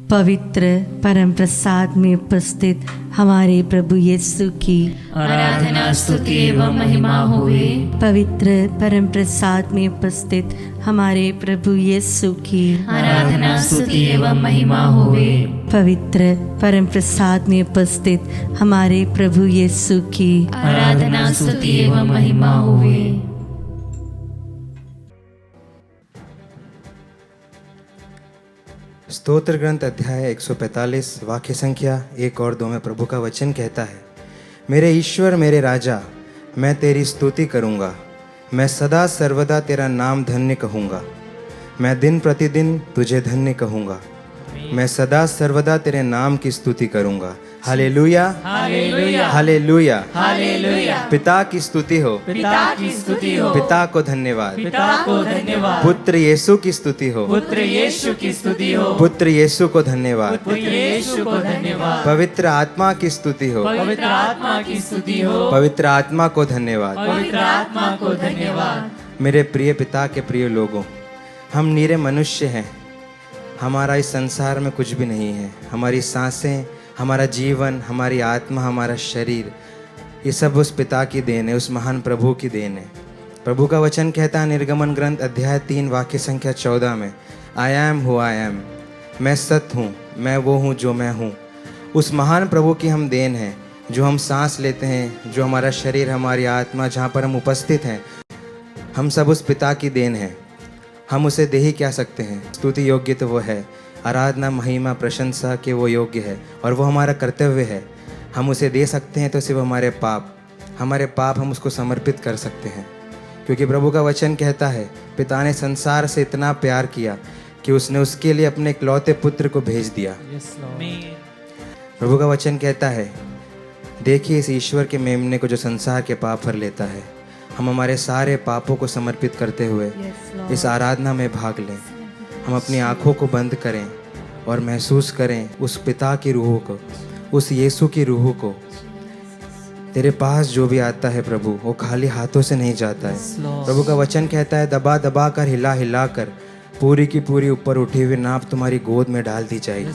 पवित्र परम प्रसाद में उपस्थित हमारे प्रभु यीशु की आराधना स्तुति एवं महिमा होवे। पवित्र परम प्रसाद में उपस्थित हमारे प्रभु यीशु की आराधना स्तुति एवं महिमा होवे। पवित्र परम प्रसाद में उपस्थित हमारे प्रभु यीशु की आराधना स्तुति एवं महिमा होवे। स्तोत्र ग्रंथ अध्याय 145 वाक्य संख्या 1 और 2 में प्रभु का वचन कहता है, मेरे ईश्वर मेरे राजा, मैं तेरी स्तुति करूँगा, मैं सदा सर्वदा तेरा नाम धन्य कहूँगा, मैं दिन प्रतिदिन तुझे धन्य कहूँगा, मैं सदा सर्वदा तेरे नाम की स्तुति करूँगा। Hallelujah hallelujah hallelujah hallelujah. पिता की स्तुति हो, पिता की स्तुति हो, पिता को धन्यवाद, पिता को धन्यवाद। पुत्र यीशु की स्तुति हो, पुत्र यीशु की स्तुति हो, पुत्र यीशु को धन्यवाद, पुत्र यीशु को धन्यवाद। पवित्र आत्मा की स्तुति हो, पवित्र आत्मा की स्तुति हो, पवित्र आत्मा को धन्यवाद। पवित्र आत्मा को धन्यवाद। मेरे प्रिय पिता के प्रिय लोगों, हम नीरे मनुष्य हैं, हमारा इस संसार में कुछ भी नहीं है। हमारी सांसें, हमारा जीवन, हमारी आत्मा, हमारा शरीर, ये सब उस पिता की देन है, उस महान प्रभु की देन है। प्रभु का वचन कहता है निर्गमन ग्रंथ अध्याय 3 वाक्य संख्या 14 में, I am who I am, मैं सत्य हूँ, मैं वो हूँ जो मैं हूँ। उस महान प्रभु की हम देन है, जो हम सांस लेते हैं, जो हमारा शरीर, हमारी आत्मा, जहाँ पर हम उपस्थित हैं, हम सब उस पिता की देन है। हम उसे दे ही क्या सकते हैं। स्तुति योग्य तो वो है, आराधना महिमा प्रशंसा के वो योग्य है, और वो हमारा कर्तव्य है। हम उसे दे सकते हैं तो सिर्फ हमारे पाप हम उसको समर्पित कर सकते हैं, क्योंकि प्रभु का वचन कहता है पिता ने संसार से इतना प्यार किया कि उसने उसके लिए अपने इकलौते पुत्र को भेज दिया। प्रभु का वचन कहता है, देखिए इस ईश्वर के मेमने को जो संसार के पाप भर लेता है। हम हमारे सारे पापों को समर्पित करते हुए इस आराधना में भाग लें। हम अपनी आँखों को बंद करें और महसूस करें उस पिता की रूह को, उस यीशु की रूह को। तेरे पास जो भी आता है प्रभु, वो खाली हाथों से नहीं जाता है। प्रभु का वचन कहता है, दबा दबा कर, हिला हिला कर, पूरी की पूरी ऊपर उठी हुई नाप तुम्हारी गोद में डाल दी जाएगी।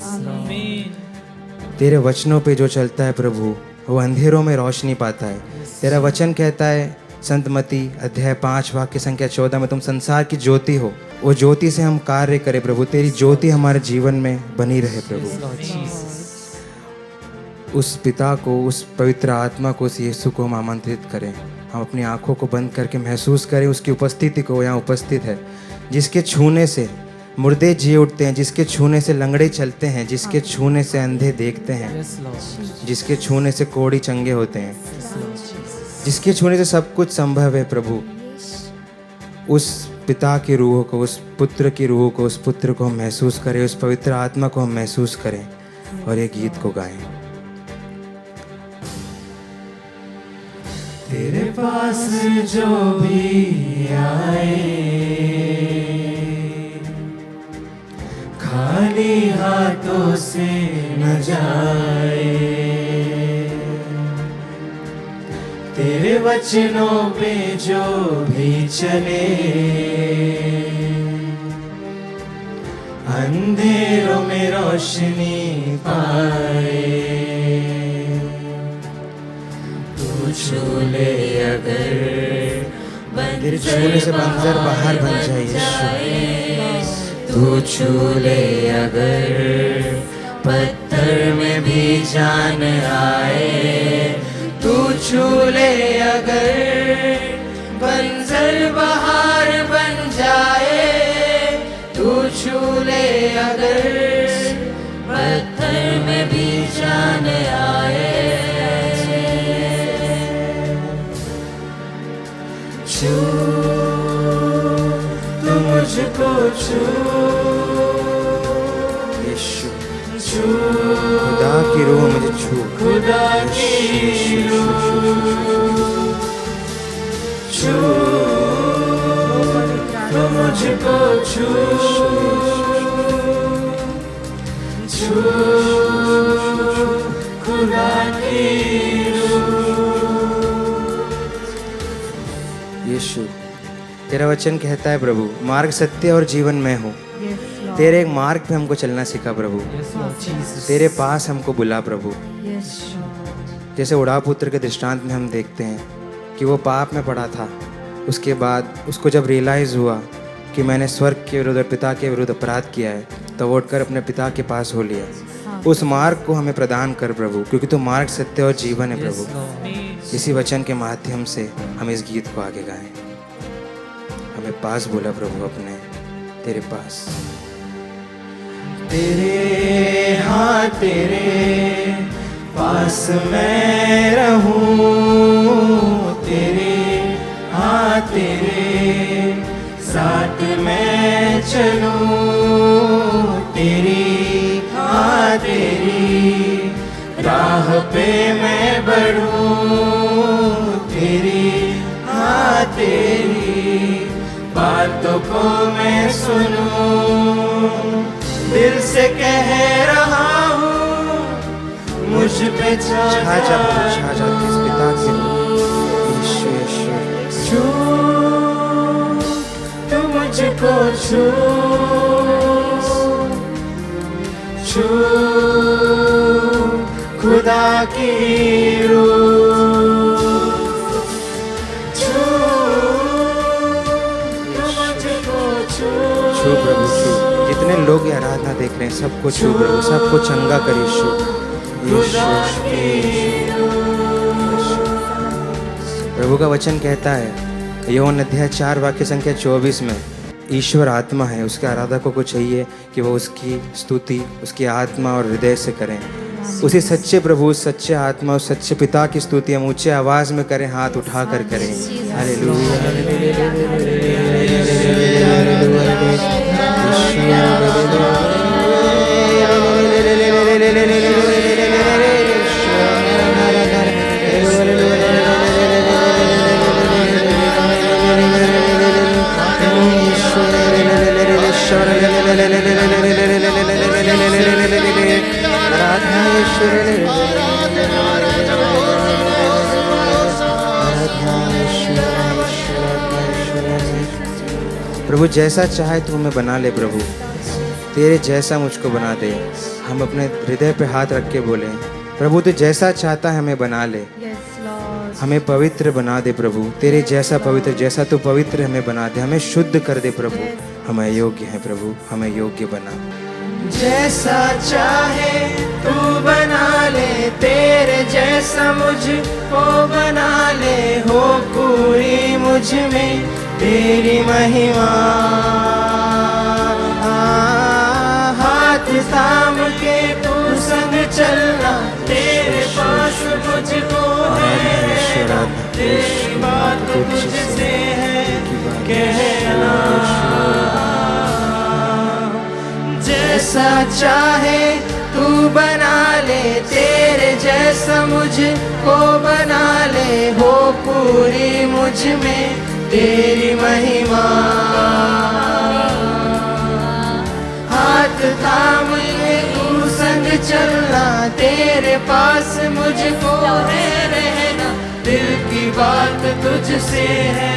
तेरे वचनों पे जो चलता है प्रभु, वो अंधेरों में रोशनी पाता है। तेरा वचन कहता है संत मती अध्याय 5 वाक्य संख्या 14 में, तुम संसार की ज्योति हो। वो ज्योति से हम कार्य करें प्रभु, तेरी ज्योति हमारे जीवन में बनी रहे प्रभु। उस पिता को, उस पवित्र आत्मा को, उस यीशु को हम आमंत्रित करें। हम अपनी आंखों को बंद करके महसूस करें उसकी उपस्थिति को। यहाँ उपस्थित है, जिसके छूने से मुर्दे जी उठते हैं, जिसके छूने से लंगड़े चलते हैं, जिसके छूने से अंधे देखते हैं, जिसके छूने से कोढ़ी चंगे होते हैं, जिसके छूने से सब कुछ संभव है प्रभु। उस पिता की रूह को, उस पुत्र की रूह को, उस पुत्र को हम महसूस करें, उस पवित्र आत्मा को हम महसूस करें और एक गीत को गाएं। तेरे पास जो भी आए, खाली हाथों से न जाए। तेरे वचनों पे जो भी चले, अंधेरों में रोशनी पाए। तू छू ले अगर, तेरे छूने से बंजर बाहर बन जाए। तू छू ले अगर, पत्थर में भी जान आए। तू छू ले अगर, बंजर बाहर बन जाए। तू छू ले अगर, पत्थर में भी जान आए। छू, तू मुझको छू, यीशु छू, खुदा की रूह मुझे छू, खुदा की रूह छू, तू मुझको छू, छू, खुदा की रूह। यीशु तेरा वचन कहता है प्रभु, मार्ग सत्य और जीवन मैं हूँ। तेरे एक मार्ग पे हमको चलना सिखा प्रभु। Yes, Lord Jesus. तेरे पास हमको बुला प्रभु। Yes, Lord. जैसे उड़ाव पुत्र के दृष्टांत में हम देखते हैं कि वो पाप में पड़ा था, उसके बाद उसको जब रियलाइज़ हुआ कि मैंने स्वर्ग के विरुद्ध और पिता के विरुद्ध अपराध किया है, तो वो उठकर अपने पिता के पास हो लिया। उस मार्ग को हमें प्रदान कर प्रभु, क्योंकि तो मार्ग, सत्य और जीवन है Yes, प्रभु। Lord. इसी वचन के माध्यम से हम इस गीत को आगे गाएं। हमें पास बोला प्रभु, अपने तेरे पास। तेरे हाँ तेरे पास मैं रहूं, तेरे हाँ तेरे साथ मैं चलूं, तेरी हाँ तेरी राह पे मैं बढ़ूं, तेरी हाँ तेरी बातों को मैं सुनूं। दिल से कह रहा हूँ मुझ पे छा जा प्रभु, छा जा इस पिता के यीशु यीशु। छू, तू मुझको छू, छू खुदा की रूह, छू, तू मुझको छू। छू प्रभु छू। जितने लोग ये आराधना देख रहे हैं सबको छू प्रभु, सबको चंगा कर यीशु यीशु यीशु। प्रभु का वचन कहता है योहन अध्याय 4 वाक्य संख्या 24 में, ईश्वर आत्मा है, उसके आराधकों को चाहिए कि वो उसकी स्तुति उसकी आत्मा और हृदय से करें। उसी सच्चे प्रभु, सच्चे आत्मा और सच्चे पिता की स्तुति हम ऊंचे आवाज में करें, हाथ उठा कर करें। हालेलुया। प्रभु जैसा चाहे तू हमें बना ले प्रभु, तेरे जैसा मुझको बना दे। हम अपने हृदय पे हाथ रख के बोले प्रभु तू जैसा चाहता है हमें बना ले, Yes, Lord. हमें पवित्र बना दे प्रभु, तेरे जैसा पवित्र, जैसा तू पवित्र हमें बना दे, हमें शुद्ध कर दे प्रभु। हम अयोग्य हैं प्रभु, हमें योग्य बना। जैसा चाहे तू बना ले, तेरे जैसा मुझको बना ले, हो पूरी मुझ में तेरी महिमा। हाथ थाम के तू संग चलना, तेरे पास मुझको है, तेरी बात तुझसे है कहना। जैसा चाहे तू बना ले, तेरे जैसा मुझको बना ले, हो पूरी मुझ में तेरी महिमा। हाथ थाम के तू संग चलना, तेरे पास मुझको है रहना, दिल की बात तुझसे है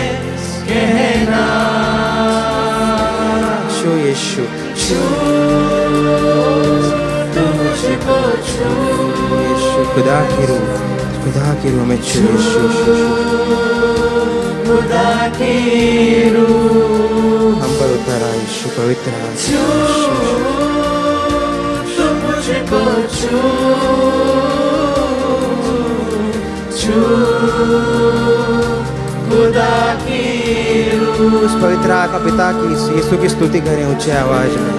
कहना। छू यीशु छू, तू मुझको छू, यीशु, खुदा की रूह में छू यीशु। खुदा की रूह हम पर उतर आ यीशु, पवित्र आ छू, तू मुझको छू, छू खुदा की रूह। उस पवित्र आत्मा पिता की यीशु की स्तुति करें ऊंचे आवाज में,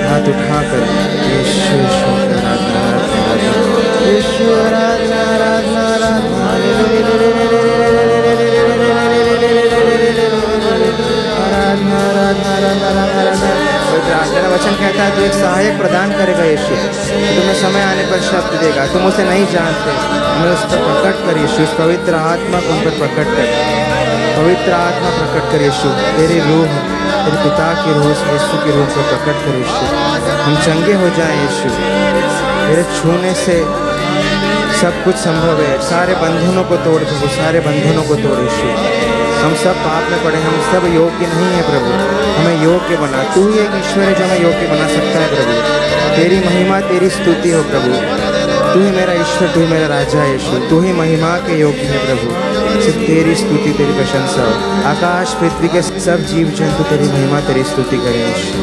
हाथ उठा कर यीशु यीशु आराधना आराधना आराधना आराधना आराधना आराधना। तेरा वचन कहता है तू एक सहायक प्रदान करेगा यीशु, तुम्हें समय आने पर शब्द देगा, तुम उसे नहीं जानते, हमें उस पर प्रकट कर यीशु, उस पवित्र आत्मा को उन पर प्रकट कर, पवित्र आत्मा प्रकट कर यीशु, तेरी रूह, तेरे पिता की रूह, यीशु की रूह को प्रकट कर यीशु। हम चंगे हो जाएं यीशु, तेरे छूने से सब कुछ संभव है। सारे बंधनों को तोड़ प्रभु, सारे बंधनों को तोड़ यीशु। हम सब पाप में पड़े, हम सब योग्य नहीं है प्रभु, हमें योग्य बना। तू ही एक ईश्वर है जो हमें योग्य बना सकता है प्रभु। तेरी महिमा, तेरी स्तुति हो प्रभु। तू ही मेरा ईश्वर, तू ही मेरा राजा है यीशु। तू ही महिमा के योग्य है प्रभु। सिर्फ तेरी स्तुति, तेरी प्रशंसा हो। आकाश पृथ्वी के सब जीव जंतु तेरी महिमा, तेरी स्तुति करें यीशु।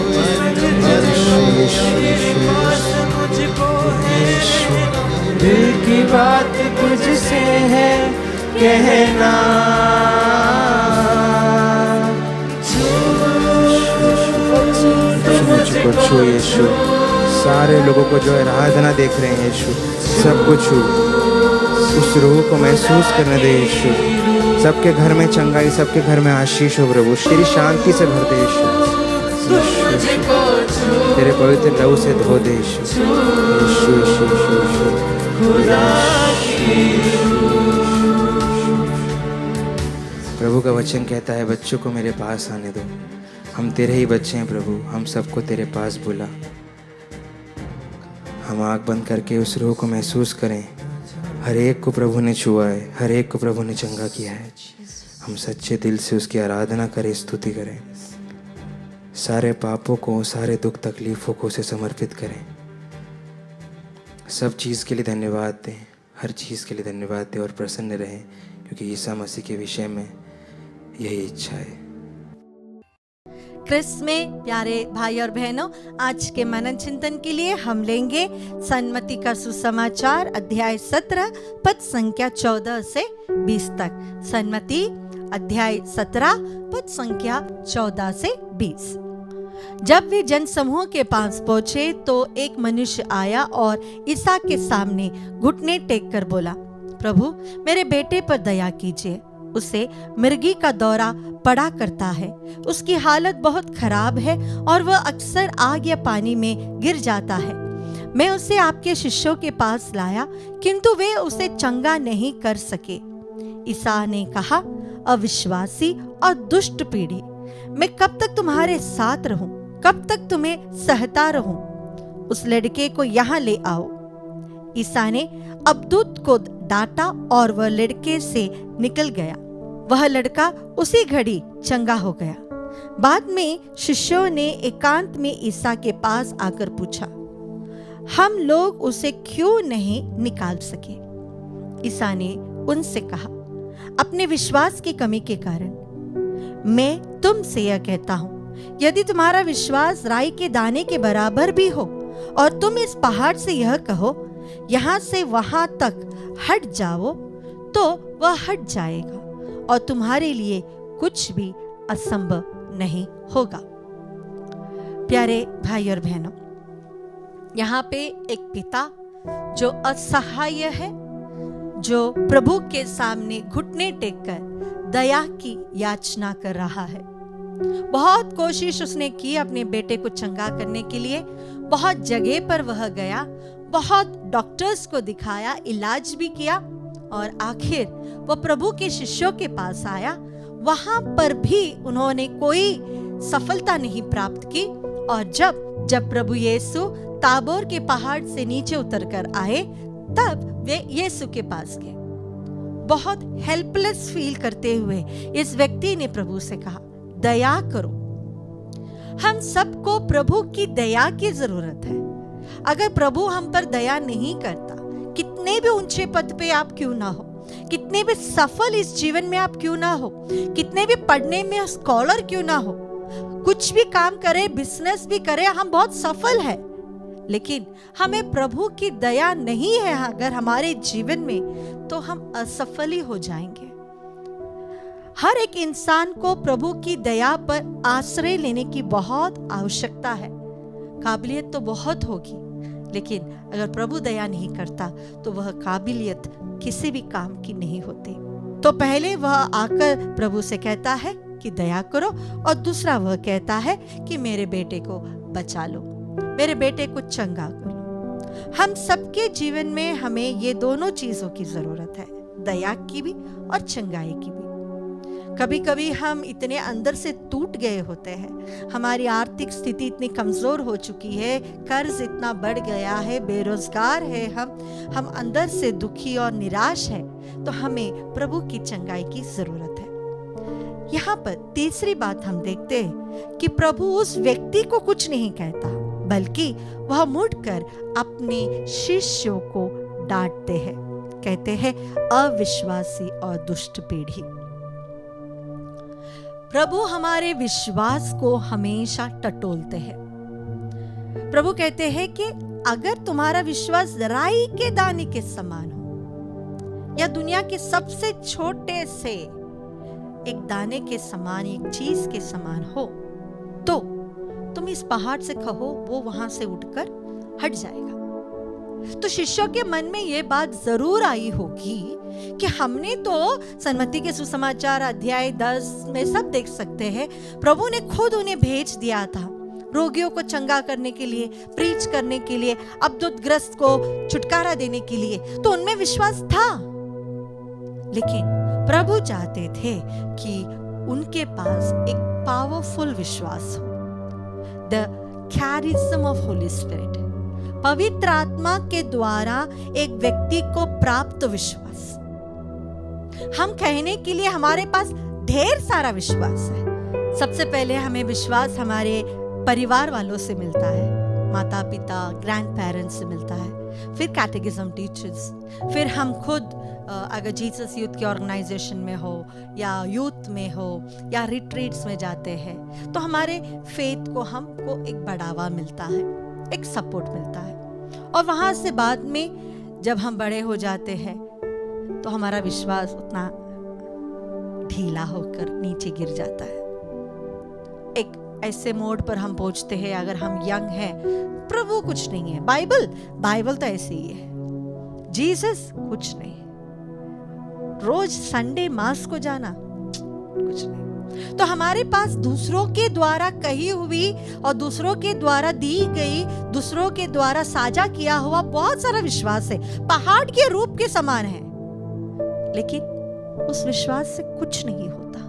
दिल की बात तुझसे है कहना, मुझको छू यीशु। सारे लोगों को जो आराधना देख रहे हैं यीशु, सबको छू, उस रूह को महसूस करने दे यीशु। सबके घर में चंगाई, सबके घर में आशीष हो प्रभु। तेरी शांति से भर दे यीशु। तेरे पवित्र लहू से धो दे यीशु। यीशु यीशु यीशु प्रभु का वचन कहता है, बच्चों को मेरे पास आने दो। हम तेरे ही बच्चे हैं प्रभु, हम सबको तेरे पास बुला। हम आँख बंद करके उस रूह को महसूस करें। हर एक को प्रभु ने छुआ है, हर एक को प्रभु ने चंगा किया है। हम सच्चे दिल से उसकी आराधना करें, स्तुति करें। सारे पापों को, सारे दुख तकलीफ़ों को उसे समर्पित करें। सब चीज़ के लिए धन्यवाद दें, हर चीज़ के लिए धन्यवाद दें और प्रसन्न रहें, क्योंकि ईसा मसीह के विषय में यही इच्छा है। क्रिस्त में प्यारे भाई और बहनों, आज के मनन चिंतन के लिए हम लेंगे सन्मति का सुसमाचार अध्याय 17 पद संख्या 14 से 20 तक। सन्मति अध्याय 17 पद संख्या 14 से 20। जब वे जनसमूह के पास पहुंचे तो एक मनुष्य आया और ईसा के सामने घुटने टेक कर बोला, प्रभु मेरे बेटे पर दया कीजिए, उसे मिर्गी का दौरा पड़ा करता है। उसकी हालत बहुत खराब है और वह अक्सर आग या पानी में गिर जाता है। मैं उसे आपके शिष्यों के पास लाया, किंतु वे उसे चंगा नहीं कर सके। ईसा ने कहा, अविश्वासी और दुष्ट पीढ़ी, मैं कब तक तुम्हारे साथ रहूं? कब तक तुम्हें सहता रहूं? उस लड़के को यहाँ ले आओ। ईसा ने अबदूत को डांटा और वह लड़के से निकल गया। वह लड़का उसी घड़ी चंगा हो गया। बाद में शिष्यों ने एकांत में ईसा के पास आकर पूछा, हम लोग उसे क्यों नहीं निकाल सके? ईसा ने उनसे कहा, अपने विश्वास की कमी के कारण मैं तुमसे यह कहता हूं, यदि तुम्हारा विश्वास राई के दाने के बराबर भी हो और तुम इस पहाड़ से यह कहो, यहां से वहां तक हट जाओ, तो वह हट जाएगा और तुम्हारे लिए कुछ भी असंभव नहीं होगा। प्यारे भाई और बहनों, यहाँ पे एक पिता जो असहाय है, जो प्रभु के सामने घुटने टेककर दया की याचना कर रहा है। बहुत कोशिश उसने की अपने बेटे को चंगा करने के लिए। बहुत जगह पर वह गया, बहुत डॉक्टर्स को दिखाया, इलाज भी किया और आखिर वह प्रभु के शिष्यों के पास आया। वहां पर भी उन्होंने कोई सफलता नहीं प्राप्त की। और जब प्रभु यीशु ताबोर के पहाड़ से नीचे उतरकर आए, तब वे यीशु के पास गए। बहुत हेल्पलेस फील करते हुए इस व्यक्ति ने प्रभु से कहा, दया करो। हम सबको प्रभु की दया की जरूरत है। अगर प्रभु हम पर दया नहीं करता, कितने भी ऊंचे पद पे आप क्यों ना हो, कितने भी सफल इस जीवन में आप क्यों ना हो, कितने भी पढ़ने में स्कॉलर क्यों ना हो, कुछ भी काम करे, बिजनेस भी करे, हम बहुत सफल है, लेकिन हमें प्रभु की दया नहीं है अगर हमारे जीवन में, तो हम असफल ही हो जाएंगे। हर एक इंसान को प्रभु की दया पर आश्रय लेने की बहुत आवश्यकता है। काबिलियत तो बहुत होगी, लेकिन अगर प्रभु दया नहीं करता तो वह काबिलियत किसी भी काम की नहीं होती। तो पहले वह आकर प्रभु से कहता है कि दया करो, और दूसरा वह कहता है कि मेरे बेटे को बचा लो, मेरे बेटे को चंगा करो। हम सबके जीवन में हमें ये दोनों चीजों की जरूरत है, दया की भी और चंगाई की भी। कभी कभी हम इतने अंदर से टूट गए होते हैं, हमारी आर्थिक स्थिति इतनी कमजोर हो चुकी है, कर्ज इतना बढ़ गया है, बेरोजगार है हम अंदर से दुखी और निराश है, तो हमें प्रभु की चंगाई की जरूरत है। यहाँ पर तीसरी बात हम देखते हैं कि प्रभु उस व्यक्ति को कुछ नहीं कहता, बल्कि वह मुड़कर अपने शिष्यों को डांटते हैं। कहते हैं अविश्वासी और दुष्ट पीढ़ी। प्रभु हमारे विश्वास को हमेशा टटोलते हैं। प्रभु कहते हैं कि अगर तुम्हारा विश्वास राई के दाने के समान हो या दुनिया के सबसे छोटे से एक दाने के समान, एक चीज के समान हो, तो तुम इस पहाड़ से कहो वो वहां से उठकर हट जाएगा। तो शिष्यों के मन में यह बात जरूर आई होगी कि हमने तो सन्मति के सुसमाचार अध्याय 10 में सब देख सकते हैं, प्रभु ने खुद उन्हें भेज दिया था रोगियों को चंगा करने के लिए, प्रीच करने के लिए, अबदुतग्रस्त को छुटकारा देने के लिए, तो उनमें विश्वास था। लेकिन प्रभु चाहते थे कि उनके पास एक पावरफुल विश्वास हो, द कैरिज्म ऑफ होली स्पिरिट, पवित्र आत्मा के द्वारा एक व्यक्ति को प्राप्त विश्वास। हम कहने के लिए हमारे पास ढेर सारा विश्वास है। सबसे पहले हमें विश्वास हमारे परिवार वालों से मिलता है, माता पिता, ग्रैंड पेरेंट्स से मिलता है, फिर कैटेकिज्म टीचर्स, फिर हम खुद अगर जीसस यूथ की ऑर्गेनाइजेशन में हो या यूथ में हो या रिट्रीट्स में जाते हैं, तो हमारे फेथ को हमको एक बढ़ावा मिलता है, एक सपोर्ट मिलता है। और वहां से बाद में जब हम बड़े हो जाते हैं तो हमारा विश्वास उतना ढीला होकर नीचे गिर जाता है। एक ऐसे मोड पर हम पहुंचते हैं, अगर हम यंग हैं, प्रभु कुछ नहीं है, बाइबल तो ऐसे ही है, जीसस कुछ नहीं, रोज संडे मास को जाना कुछ नहीं। तो हमारे पास दूसरों के द्वारा कही हुई और दूसरों के द्वारा दी गई, दूसरों के द्वारा साझा किया हुआ बहुत सारा विश्वास है, पहाड़ के रूप के समान है, लेकिन उस विश्वास से कुछ नहीं होता।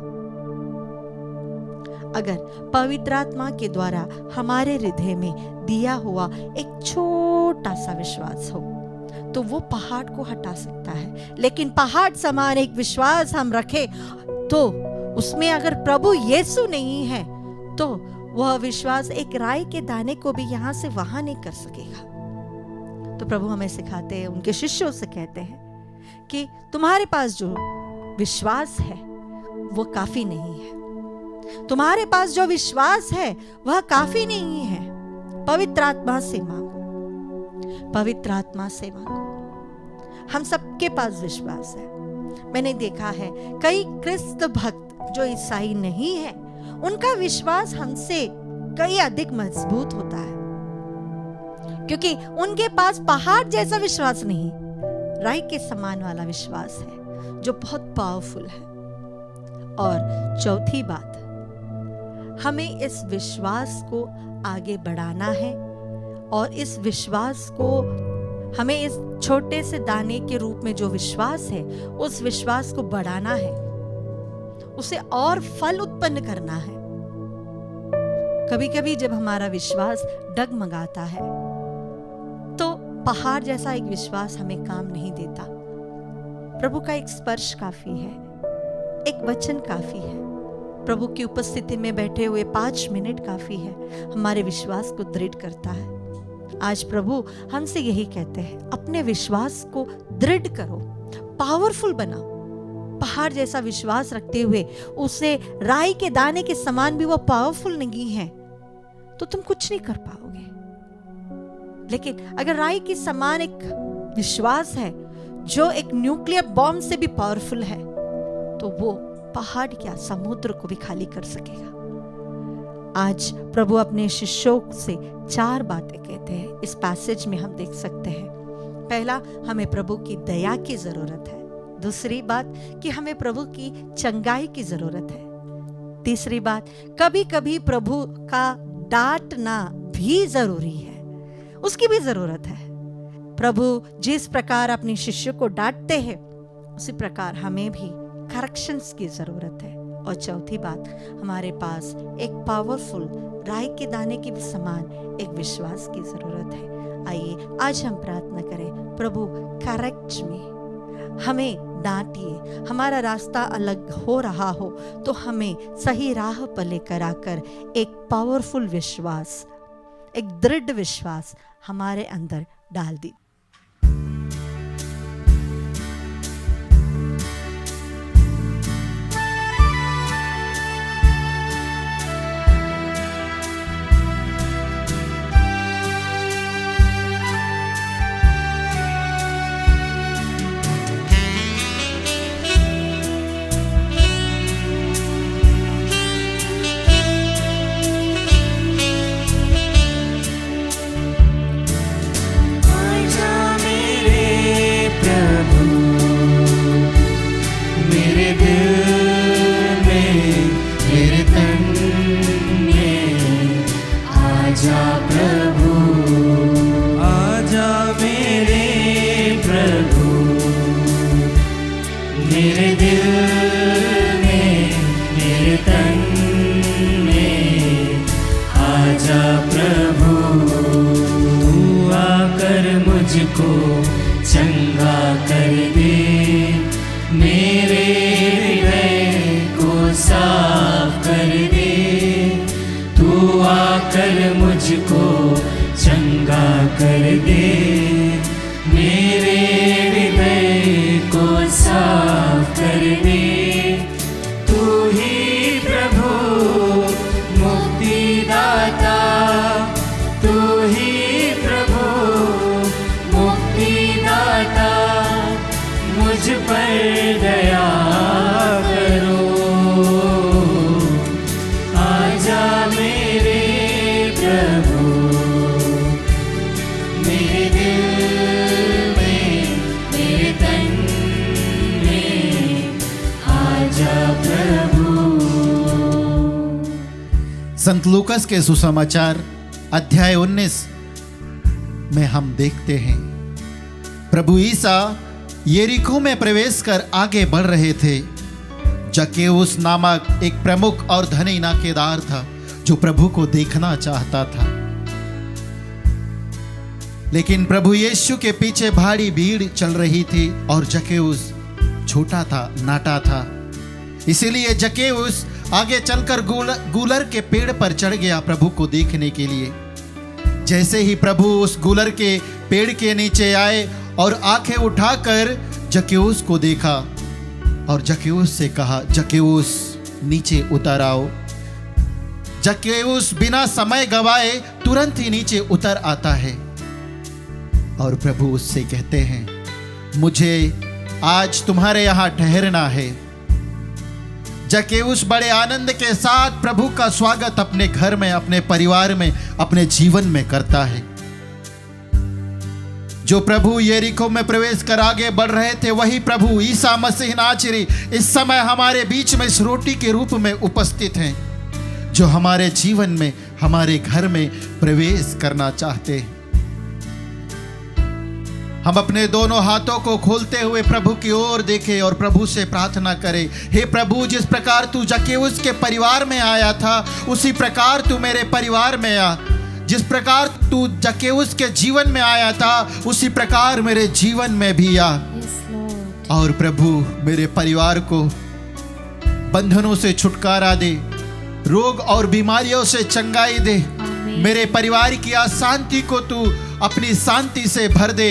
अगर पवित्र आत्मा के द्वारा हमारे हृदय में दिया हुआ एक छोटा सा विश्वास हो तो वो पहाड़ को हटा सकता है। लेकिन पहाड़ समान एक विश्वास हम रखें तो उसमें अगर प्रभु यीशु नहीं है तो वह विश्वास एक राई के दाने को भी यहां से वहां नहीं कर सकेगा। तो प्रभु हमें सिखाते हैं, उनके शिष्यों से कहते हैं कि तुम्हारे पास जो विश्वास है वो काफी नहीं है, तुम्हारे पास जो विश्वास है वह काफी नहीं है, पवित्र आत्मा से मांगो, पवित्र आत्मा से मांगो। हम सबके पास विश्वास है। मैंने देखा है कई क्रिस्त भक्त जो ईसाई नहीं है, उनका विश्वास हमसे कई अधिक मजबूत होता है, क्योंकि उनके पास पहाड़ जैसा विश्वास नहीं, राई के समान वाला विश्वास है जो बहुत पावरफुल है। और चौथी बात, हमें इस विश्वास को आगे बढ़ाना है और इस विश्वास को हमें इस छोटे से दाने के रूप में जो विश्वास है उस विश्वास को बढ़ाना है, उसे और फल उत्पन्न करना है। कभी कभी जब हमारा विश्वास डगमगाता है तो पहाड़ जैसा एक विश्वास हमें काम नहीं देता। प्रभु का एक स्पर्श काफी है, एक वचन काफी है, प्रभु की उपस्थिति में बैठे हुए 5 मिनट काफी है, हमारे विश्वास को दृढ़ करता है। आज प्रभु हमसे यही कहते हैं, अपने विश्वास को दृढ़ करो, पावरफुल बनाओ। पहाड़ जैसा विश्वास रखते हुए उसे राई के दाने के समान भी वो पावरफुल नहीं है तो तुम कुछ नहीं कर पाओगे। लेकिन अगर राई के समान एक विश्वास है जो एक न्यूक्लियर बॉम्ब से भी पावरफुल है तो वो पहाड़ क्या समुद्र को भी खाली कर सकेगा। आज प्रभु अपने शिष्यों से 4 बातें कहते हैं, इस पैसेज में हम देख सकते हैं। पहला, हमें प्रभु की दया की जरूरत है। दूसरी बात कि हमें प्रभु की चंगाई की जरूरत है। तीसरी बात, कभी कभी प्रभु का डांटना भी जरूरी है, उसकी भी जरूरत है। प्रभु जिस प्रकार अपने शिष्य को डांटते हैं उसी प्रकार हमें भी करेक्शंस की जरूरत है, और चौथी बात, हमारे पास एक पावरफुल राई के दाने के समान एक विश्वास की जरूरत है। आइए आज हम प्रार्थना करें, प्रभु करेक्ट में हमें डांटिए। हमारा रास्ता अलग हो रहा हो तो हमें सही राह पर लेकर आकर एक पावरफुल विश्वास, एक दृढ़ विश्वास हमारे अंदर डाल दी। चंगा कर दे, मेरे हृदय को साफ कर दे। तू आकर मुझको चंगा कर दे, मेरे हृदय को साफ कर दे। तू ही प्रभु मुक्तिदाता, तू ही मुझ पर दया करो। आजा मेरे प्रभु, मेरे दिल में, मेरे तन में, आजा प्रभु। संत लूकास के सुसमाचार अध्याय 19 में हम देखते हैं, प्रभु ईसा यरीको में प्रवेश कर आगे बढ़ रहे थे। जक्केउस नामक एक प्रमुख और धनी नाकेदार था जो प्रभु को देखना चाहता था, लेकिन प्रभु यीशु के पीछे भारी भीड़ चल रही थी और जक्केउस छोटा था, नाटा था। इसीलिए जक्केउस आगे चलकर गूलर के पेड़ पर चढ़ गया प्रभु को देखने के लिए। जैसे ही प्रभु उस गूलर के पेड़ के नीचे आए और आंखें उठाकर जक्केउस को देखा और जक्केउस से कहा, जक्केउस नीचे उतर आओ। जक्केउस बिना समय गवाए तुरंत ही नीचे उतर आता है और प्रभु उससे कहते हैं, मुझे आज तुम्हारे यहां ठहरना है। जक्केउस बड़े आनंद के साथ प्रभु का स्वागत अपने घर में, अपने परिवार में, अपने जीवन में करता है। जो प्रभु यरीको में प्रवेश कर आगे बढ़ रहे थे, वही प्रभु ईसा मसीह नाज़री इस समय हमारे बीच में इस रोटी के रूप में उपस्थित हैं, जो हमारे जीवन में, हमारे घर में प्रवेश करना चाहते हैं। हम अपने दोनों हाथों को खोलते हुए प्रभु की ओर देखें और प्रभु से प्रार्थना करें, हे प्रभु, जिस प्रकार तू जक्केउस के परिवार में आया था, उसी प्रकार तू मेरे परिवार में आ। जिस प्रकार तू जक्केउस के जीवन में आया था, उसी प्रकार मेरे जीवन में भी आ। और प्रभु मेरे परिवार को बंधनों से छुटकारा दे, रोग और बीमारियों से चंगाई दे। मेरे परिवार की अशांति को तू अपनी शांति से भर दे।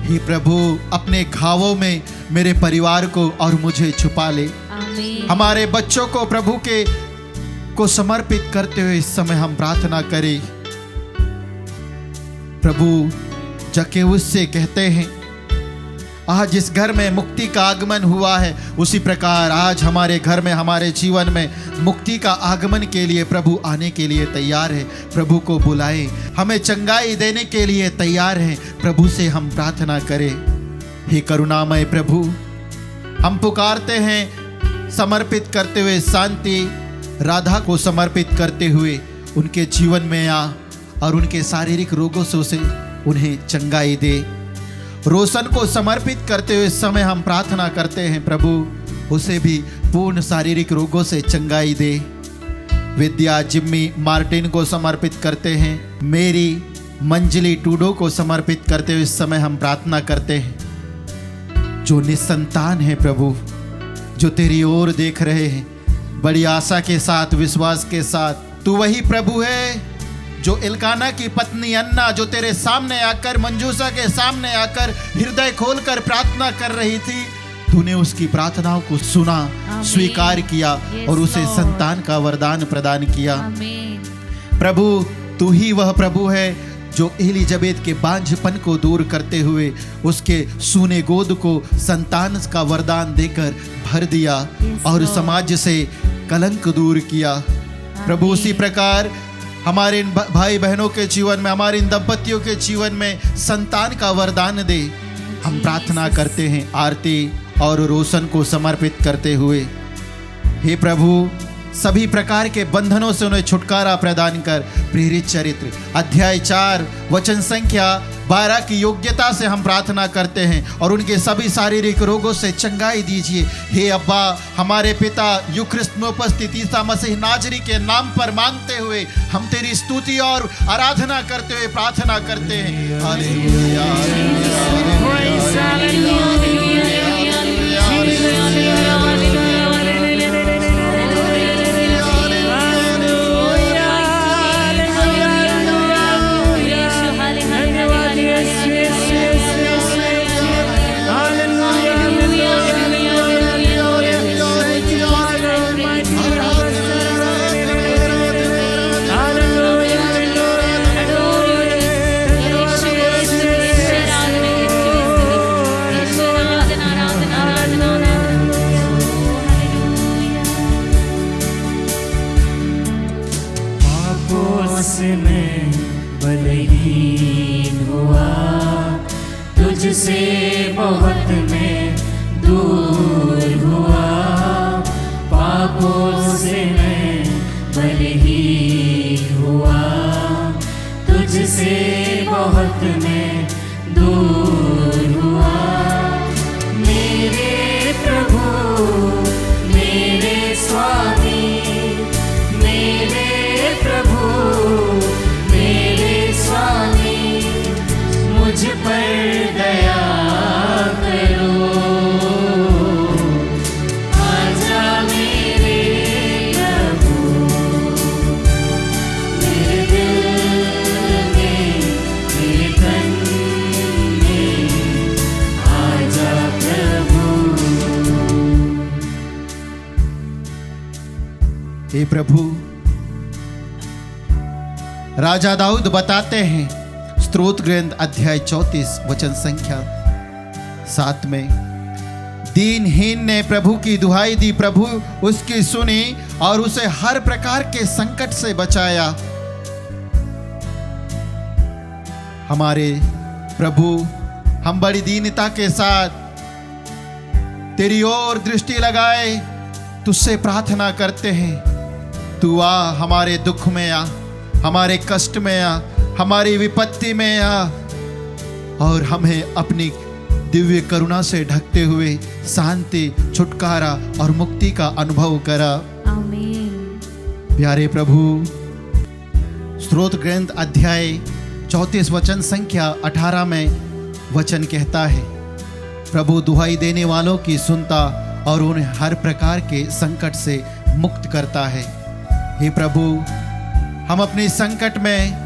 हे प्रभु, अपने घावों में मेरे परिवार को और मुझे छुपा ले। हमारे बच्चों को प्रभु को समर्पित करते हुए इस समय हम प्रार्थना करें। प्रभु जक्केउस से कहते हैं, आज जिस घर में मुक्ति का आगमन हुआ है, उसी प्रकार आज हमारे घर में, हमारे जीवन में मुक्ति का आगमन के लिए प्रभु आने के लिए तैयार है। प्रभु को बुलाएं, हमें चंगाई देने के लिए तैयार है। प्रभु से हम प्रार्थना करें। हे करुणामय प्रभु, हम पुकारते हैं, समर्पित करते हुए, शांति राधा को समर्पित करते हुए उनके जीवन में आ और उनके शारीरिक रोगों से उन्हें चंगाई दे। रोशन को समर्पित करते हुए समय हम प्रार्थना करते हैं, प्रभु उसे भी संपूर्ण शारीरिक रोगों से चंगाई दे। विद्या जिम्मी मार्टिन को समर्पित करते हैं। मेरी मंजली टूडो को समर्पित करते हुए इस समय हम प्रार्थना करते हैं, जो निसंतान है प्रभु, जो तेरी ओर देख रहे हैं बड़ी आशा के साथ, विश्वास के साथ। तू वही प्रभु है जो इल्काना की पत्नी अन्ना, जो तेरे सामने आकर, मंजूसा के सामने आकर हृदय खोलकर प्रार्थना कर रही थी, तूने उसकी प्रार्थनाओं को सुना, स्वीकार किया और उसे संतान का वरदान प्रदान किया। प्रभु तू ही वह प्रभु है जो एलिजाबेथ के बांझपन को दूर करते हुए उसके सूने गोद को संतान का वरदान देकर भर दिया और समाज से कलंक दूर किया। प्रभु उसी प्रकार हमारे इन भाई बहनों के जीवन में, हमारे इन दंपतियों के जीवन में संतान का वरदान दे। हम प्रार्थना करते हैं आरती और रोशन को समर्पित करते हुए। हे प्रभु, सभी प्रकार के बंधनों से उन्हें छुटकारा प्रदान कर। प्रेरित चरित्र अध्याय 4 वचन संख्या 12 की योग्यता से हम प्रार्थना करते हैं और उनके सभी शारीरिक रोगों से चंगाई दीजिए। हे अब्बा, हमारे पिता यूख्रिस्त में उपस्थित ईसा मसीह नाजरी के नाम पर मांगते हुए हम तेरी स्तुति और आराधना करते हुए प्रार्थना करते हैं। हालेलुया, मैं बलहीन हुआ, तुझसे बहुत मैं दूर हुआ। पापों से मैं बलहीन हुआ, तुझसे बहुत मैं दूर हुआ। मेरे प्रभु, मेरे स्वामी, मेरे प्रभु, मेरे स्वामी, मुझ पर दया करो। आजा मेरे प्रभु, मेरे दिल में, मेरे तन में, आजा प्रभु। हे प्रभु, राजा दाऊद बताते हैं स्तोत्र ग्रंथ अध्याय 34 वचन संख्या 7 में, दीनहीन ने प्रभु की दुहाई दी, प्रभु उसकी सुनी और उसे हर प्रकार के संकट से बचाया। हमारे प्रभु, हम बड़ी दीनता के साथ तेरी ओर दृष्टि लगाए तुझसे प्रार्थना करते हैं। तू आ, हमारे दुख में आ, हमारे कष्ट में आ, हमारी विपत्ति में आ और हमें अपनी दिव्य करुणा से ढकते हुए शांति, छुटकारा और मुक्ति का अनुभव करा। आमीन। प्यारे प्रभु, स्तोत्र ग्रंथ अध्याय 34 वचन संख्या 18 में वचन कहता है, प्रभु दुहाई देने वालों की सुनता और उन्हें हर प्रकार के संकट से मुक्त करता है। हे प्रभु, हम अपने संकट में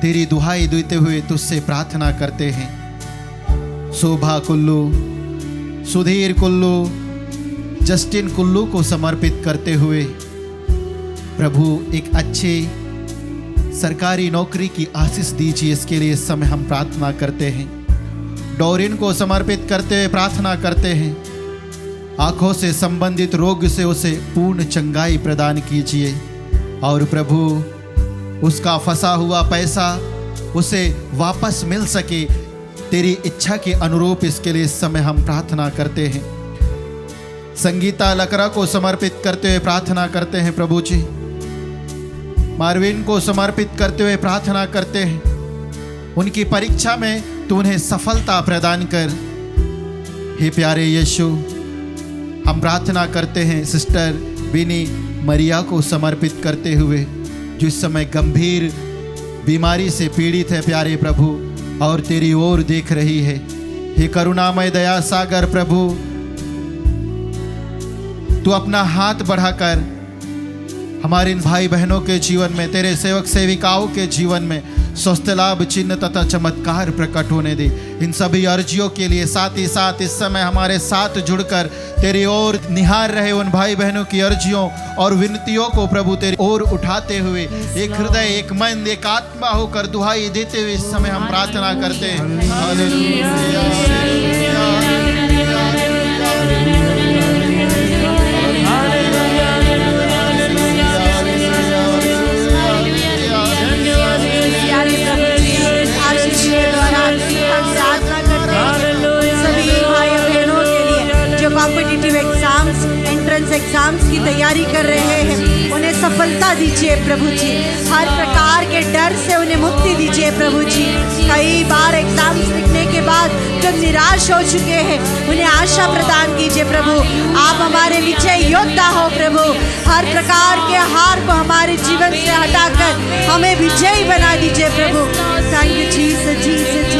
तेरी दुहाई देते हुए तुझसे प्रार्थना करते हैं। शोभा कुल्लू, सुधीर कुल्लू, जस्टिन कुल्लू को समर्पित करते हुए प्रभु एक अच्छे सरकारी नौकरी की आशीष दीजिए, इसके लिए इस समय हम प्रार्थना करते हैं। डोरिन को समर्पित करते हुए प्रार्थना करते हैं, आंखों से संबंधित रोग से उसे पूर्ण चंगाई प्रदान कीजिए और प्रभु उसका फंसा हुआ पैसा उसे वापस मिल सके तेरी इच्छा के अनुरूप, इसके लिए इस समय हम प्रार्थना करते हैं। संगीता लकरा को समर्पित करते हुए प्रार्थना करते हैं प्रभु जी। मार्विन को समर्पित करते हुए प्रार्थना करते हैं, उनकी परीक्षा में तू उन्हें सफलता प्रदान कर। हे प्यारे यीशु, हम प्रार्थना करते हैं सिस्टर बिनी मरिया को समर्पित करते हुए, जो इस समय गंभीर बीमारी से पीड़ित है प्यारे प्रभु, और तेरी ओर देख रही है। हे करुणामय दया सागर प्रभु, तू अपना हाथ बढ़ाकर हमारे इन भाई बहनों के जीवन में, तेरे सेवक सेविकाओं के जीवन में स्वस्थ लाभ चिन्ह तथा चमत्कार प्रकट होने दे। इन सभी अर्जियों के लिए साथ ही साथ इस समय हमारे साथ जुड़कर तेरी ओर निहार रहे उन भाई बहनों की अर्जियों और विनतियों को प्रभु तेरी ओर उठाते हुए एक हृदय, एक मन, एक आत्मा होकर दुहाई देते हुए इस समय हम प्रार्थना करते हैं। कॉम्पिटिटिव एग्जाम्स, एंट्रेंस एग्जाम्स की तैयारी कर रहे हैं, उन्हें सफलता दीजिए प्रभु जी। हर प्रकार के डर से उन्हें मुक्ति दीजिए प्रभु जी। कई बार एग्जाम्स लिखने के बाद जो निराश हो चुके हैं, उन्हें आशा प्रदान कीजिए प्रभु। आप हमारे विजय योद्धा हो प्रभु। हर प्रकार के हार को हमारे जीवन से हटाकर हमें विजयी बना दीजिए प्रभु। Thank you Jesus, Jesus.